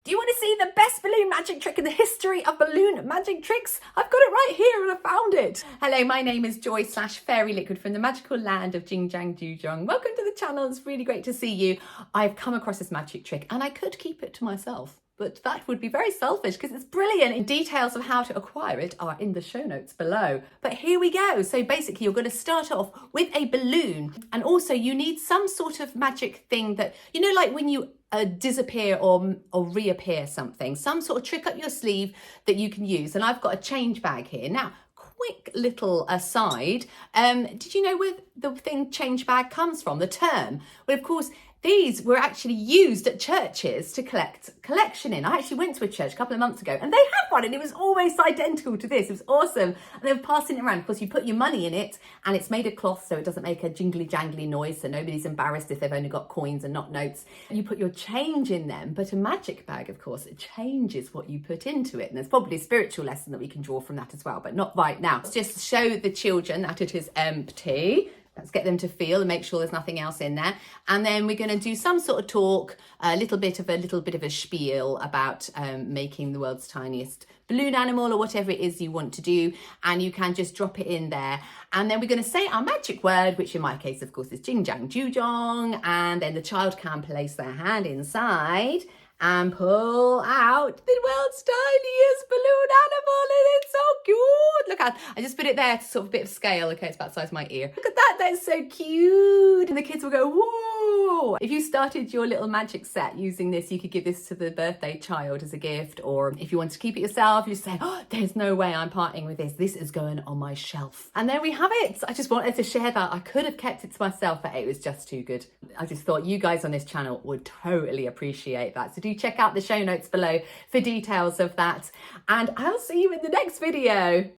Do you want to see the best balloon magic trick in the history of balloon magic tricks? I've got it right here and I found it. Hello, my name is Joy /Fairy Liquid from the magical land of JingJangJooJong. Welcome to the channel. It's really great to see you. I've come across this magic trick and I could keep it to myself, but that would be very selfish because it's brilliant. And details of how to acquire it are in the show notes below. But here we go. So basically you're going to start off with a balloon, and also you need some sort of magic thing that, you know, like when you disappear or reappear something, some sort of trick up your sleeve that you can use. And I've got a change bag here. Now, quick little aside, did you know where the thing change bag comes from, the term? Well, of course, these were actually used at churches to collect collection in. I actually went to a church a couple of months ago and they had one and it was almost identical to this. It was awesome. And they were passing it around. Of course, you put your money in it and it's made of cloth so it doesn't make a jingly jangly noise, so nobody's embarrassed if they've only got coins and not notes. You put your change in them, but a magic bag, of course, it changes what you put into it. And there's probably a spiritual lesson that we can draw from that as well, but not right now. Let's just show the children that it is empty. Let's get them to feel and make sure there's nothing else in there. And then we're going to do some sort of talk, a little bit of a spiel about making the world's tiniest balloon animal or whatever it is you want to do. And you can just drop it in there. And then we're going to say our magic word, which in my case, of course, is JingJangJooJong. And then the child can place their hand inside and pull out the world's tiniest balloon animal, and it's so cute. Look at, I just put it there to sort of a bit of scale. Okay, it's about the size of my ear. Look at that, that's so cute. And the kids will go, whoa. If you started your little magic set using this, you could give this to the birthday child as a gift, or if you want to keep it yourself, you say, oh, there's no way I'm parting with this. This is going on my shelf. And there we have it. I just wanted to share that. I could have kept it to myself, but it was just too good. I just thought you guys on this channel would totally appreciate that. So do check out the show notes below for details of that. And I'll see you in the next video.